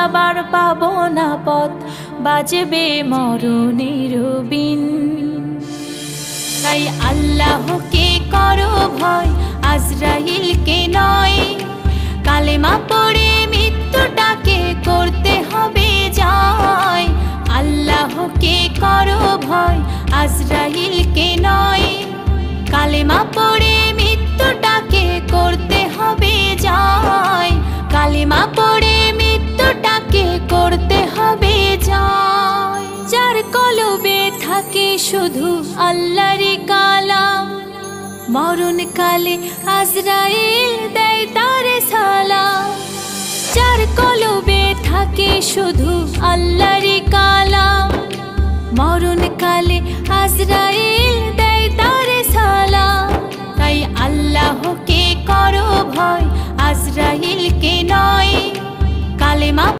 যাবার পাবো না পথ, বাজবে মরণের বিন। তাই আল্লাহকে করো ভয়, আজরাইলকে নয়। কালেমা পড়ে মৃত্যুটাকে করতে হবে জয়। আল্লাহকে করো ভয়, আজরাইলকে নয়। কালেমা পড়ে মৃত্যুটাকে করতে হবে জয়। কালেমা পড়ে মৃত্যুটাকে করতে হবে জয়। যার কলবে থাকে শুধু আল্লাহরই কালাম, মরণকালে আজরাইল দেয় তারে সালাম। যার কলবে থাকে শুধু আল্লাহরই কালাম, মরণকালে আজরাইল দেয় তারে সালাম। তাই আল্লাহকে করো ভয়, আজরাইলকে নয়। কালেমা